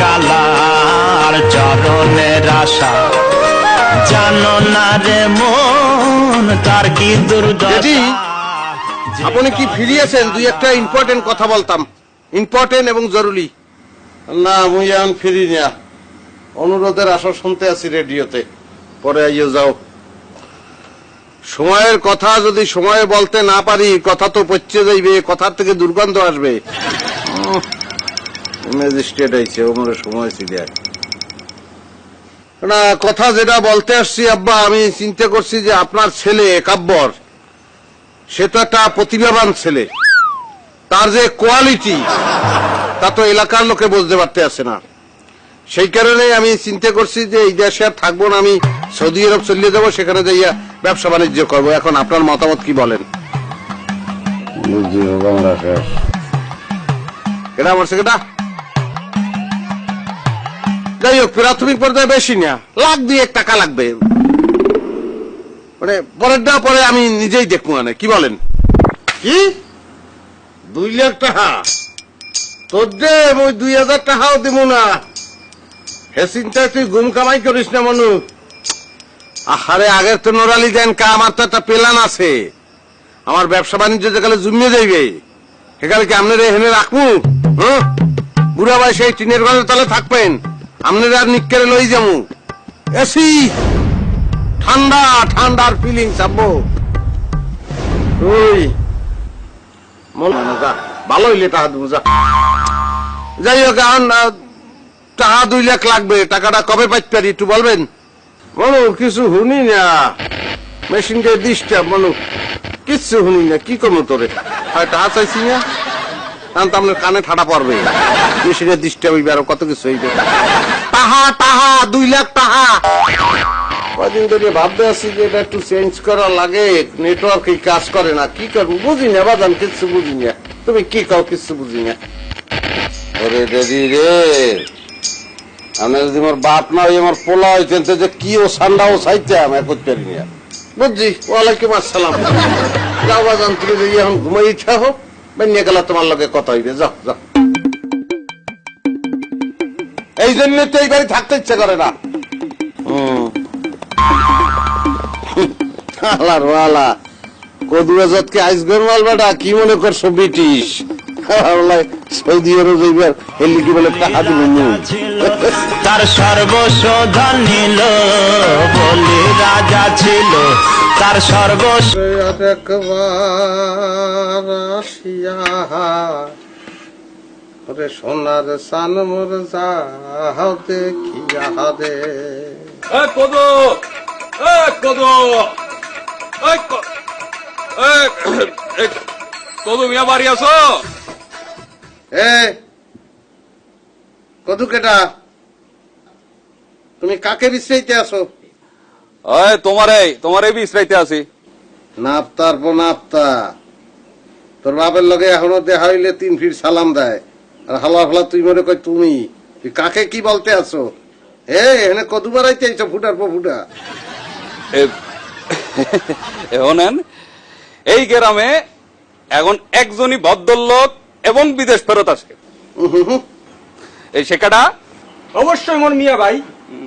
Colour চরণের আশা জানো না রে মন তার কি দুর্দশা। আপনি কি ফিরিয়েছেন? দুই একটা ইম্পর্টেন্ট কথা বলতাম, ইম্পর্টেন্ট এবং জরুরি। না মুই এখন ফিরি না, অনুরোধের আশা শুনতে আছি রেডিওতে, পরে আইয়ে যাও। সময়ের কথা যদি সময়ে বলতে না পারি কথা তো পচে যাইবে, কথার থেকে দুর্গন্ধ আসবে। ম্যাজিস্ট্রেট আইছে, ওমরে সময় ছিল না। কথা যেটা বলতে আসছি আব্বা, আমি চিন্তা করছি যে আপনার ছেলে কাব্বর, সে তো একটা প্রতিভাবান ছেলে, তার যে কোয়ালিটি তা তো এলাকার লোকে বুঝতে পারতে আসে না। সেই কারণে আমি চিন্তা করছি যে এই দেশে আর থাকবো না, আমি সৌদি আরব চলে যাবো, সেখানে যাইয়া ব্যবসা বাণিজ্য করবো। এখন আপনার মতামত কি বলেন? এটা আমার সেটা যাই হোক, প্রাথমিক পর্যায়ে বেশি না, লাখ 2 টাকা লাগবে, মানে পরেরটা পরে আমি নিজেই দেখবো। মানে কি বলেন? কি 2 লাখ টাকা? তোর যে ওই 2000 টাকাও দিব না, হে চিন্তায় তুই গুম কামাই করিস না মনু। আহারে আগের তো নোরালি দেন কা, আমার তো একটা প্ল্যান আছে। আমার ব্যবসা বাণিজ্য যেখানে জমিয়ে যাইবে সেখানে কি আপনারা এখানে রাখবো? হ্যাঁ, বুড়া ভাই সেই টিনের ঘরের তলে থাকবেন, আপনারা আর নিক্কেরে লই যাবো। এসি ঠান্ডা ঠান্ডার ফিলিং চাপবো। ওই ভালো হইলে টাকা দেবো। যাই হোক, এখন টাকা 2 লাখ লাগবে। টাকাটা কবে পাইতে পারি একটু বলবেন? মনু কিছু শুনি না, মেশিন দিয়ে ডিস্টার্ব। মনু কিচ্ছু শুনি না, কি করবো তোরে? হয় টাকা চাইছি না, কারণ তো আপনার কানে ঠাটা পড়বে, মেশিনের ডিস্টার্ব হইবে, আরো কত কিছু হইবে। টাহা টাহা 2 লাখ টাকা। কদিন ধরে ভাবতে আছি যে এটা একটু চেঞ্জ করা লাগে, নেটওয়ার্ক কাজ করে না, কি করবো বুঝি না বাজান, কিচ্ছু বুঝি না। তুমি কি কাও? কিচ্ছু বুঝি না। ওরে দেদি রে, আমি যদি আমার বাপ না হই, আমার পোলা হইতেন যে কি ও সান্ডা ও চাইতাম, এখন পারি না। বুঝছি। ওয়ালাইকুম আসসালাম। যাও বাজান, তুমি যদি এখন ঘুমাই ইচ্ছা হোক, বেরিয়ে গেলে তোমার লগে কথা হইবে। যাও যাও। এই জন্য তো এই বাড়ি থাকতে ইচ্ছা করে না। আল্লাহওয়ালা কদুয়াজতকে আইসগর মালবাটা কি মনে করছো ব্রিটিশ? সৌদি আরব যাইবার হেলি কি বলে টাকা দিবেন? তার সর্বশোধন নিল বলি রাজা ছিল, তার সর্বরে সোনার সান মোর যাও দেখিয়া দে। কদু কদু কদু মিয়া বাড়ি আছো? কদু কেটা? তুমি কাকে বিশ্রাইতে আসো? তোমারে বিশ্রাইতে আছি। নাপ্তার নাপ্তা, তোর বাপের লগে এখনো দেখা হইলে 3 ফিট সালাম দেয়, আর হালা হালা তুই মনে কই তুমি। কাকে কি বলতে আছো? এখানে কদু বাড়াইতে আইছো ফুটার পর ফুটা। শোনেন, এই গ্রামে এখন একজনই ভদ্রলোক এবং বিদেশ ফেরত আসে। এই শেখাটা অবশ্যই মোর মিয়া ভাই,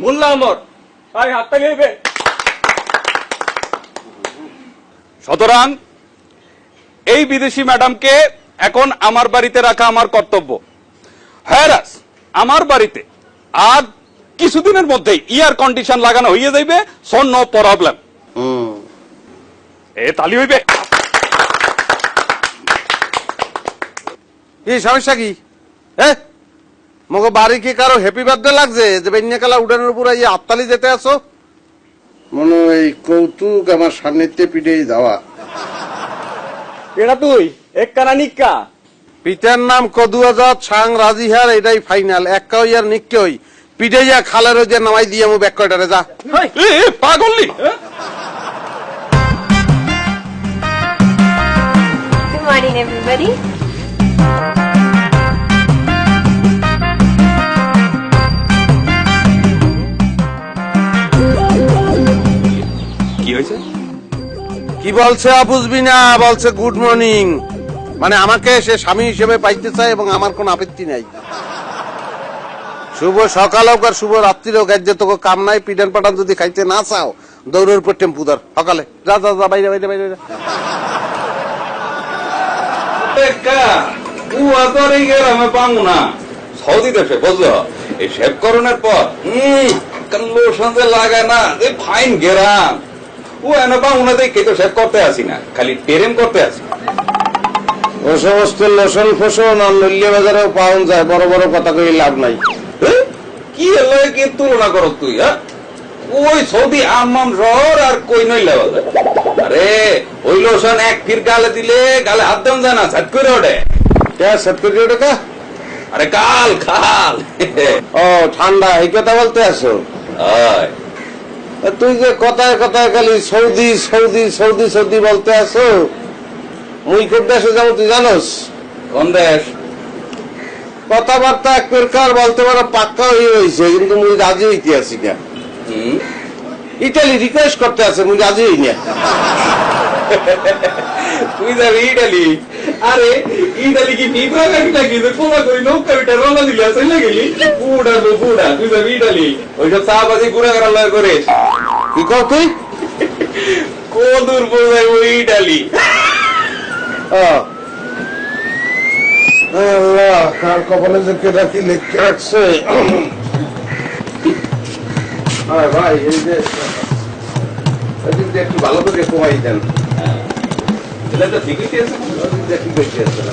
মোল্লা আমর ভাই, হাতটা নেবে। সুতরাং এই বিদেশি ম্যাডামকে এখন আমার বাড়িতে রাখা আমার কর্তব্য। হ্যাঁ, আমার বাড়িতে আর কিছুদিনের মধ্যেই এয়ার কন্ডিশন লাগানো হইয়া যাইবে, সো নো প্রবলেম। তালি হইবে। কি সমস্যা কি? মগো বাড়ি কি কারো হ্যাপি বার্থডে লাগছে যে বেন্যাকালা উড়ানের উপর আত্মালি যেতে আসো? মনে এই কৌতুক আমার সান্নিধ্যে পিঠেই যাওয়া। এটা তুই এক কানা নিক্কা। পিতার নাম কদুয়াজাত সাং রাজিহার, এটাই ফাইনাল। একা হই আর নিক্কে হই, পিঠে যা খালের ওই যে নামাই দিয়ে ব্যাক কয়টারে যা। পাগলি। Good morning, everybody. কি হয়েছে? কি বলছে বুঝবি না, বলছে গুড মর্নিং। মানে আমাকে সে স্বামী হিসেবে পাইতে চায় এবং আমার কোন আপত্তি নাই। শুভ সকাল হোক আর শুভ রাত্রি হোক, এর যে তোকে কাম নাই, পিটান পাটান যদি খাইতে না চাও দৌড়ের উপর টেম্পু ধর সকালে। যা যা যা, বাইরে বাইরে বাইরে যা। গ্রামে পাবো না, সৌদি দেশে বুঝলো, এই শেভ করণের পর লোশন যে লাগায় না, যে ফাইন গেরাম, ও এনে পাবো না, দেখে তো শেভ করতে আসি না, খালি টেরেম করতে আসি। ও সমস্ত লোশন ফোসন আর নল্লিয়া বাজারেও পাওয়া যায়, বড় বড় কথা কই লাভ নাই। কি এলো কি তুলনা করো তুই? ওই সৌদি আম্মাম শহর আর কই নইলে বাজার। আরে ওই লোশন এক ফির গালে দিলে গালে হাত দেন যায় না, ছাট করে ওঠে। সত্তর টাকা? আরে কাল খাল। ও ঠান্ডা, এই কথা বলতে আসো? হয়। তুই যে কথায় কথায় খালি সৌদি সৌদি সৌদি সৌদি বলতে আসো, মুই কোন দেশে যাবো তুই জানোস? কোন দেশ? কথাবার্তা এক প্রকার বলতে পারো পাক্কা হয়ে রয়েছে, কিন্তু মুই রাজি হইতে আসি না। ইটালি রিকোয়েস্ট করতে আছে, মুই রাজি হই না। তুই যাবি ইটালি? আরে ইটালি কি পিঁপড়া কাটি নাকি যে কোলা করি নৌকা বিটা রওনা দিলে আসে না গেলি? বুড়া তো বুড়া, তুই যাবি ইটালি? ওইসব চা বাজি গুড়া করা লয় করে। কি কর তুই? কদূর বোঝাই ওই ইটালি। আল্লাহ, কার কপালে যে কেটা কি লিখে রাখছে। ভাই এই যে একটু ভালো করে কমাই দেন। এটা তো ঠিকই আছে, দেখি বেশি আছে না।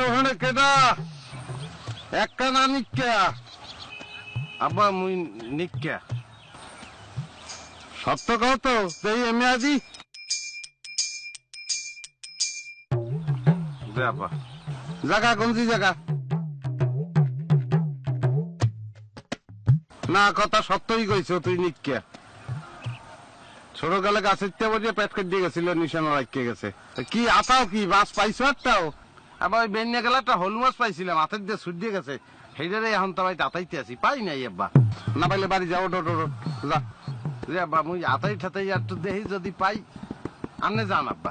ওখানে কেটা একটা না নিকা আব্বা মুই নিকা সত্য কত এই এমনি আজি আব্বা জায়গা কোনছি জায়গা না কথা সত্যই কইছো তুই নিকা ছোট গেলে গাছের বসে পেট কেটে গেছিল নিশানা রাখিয়ে গেছে কি আতাও কি মাছ পাইছো একটাও আবার ওই বেনিয়া গেলে একটা হলু মাছ পাইছিলাম হাতের দিয়ে ছুটিয়ে গেছে সেইটারে এখন তো ভাই আতাইতে আছি পাই নাই আব্বা না পাইলে বাড়ি যাও যা আব্বা মুই আতাই ঠাতাই একটু দেখি যদি পাই আনে যান আব্বা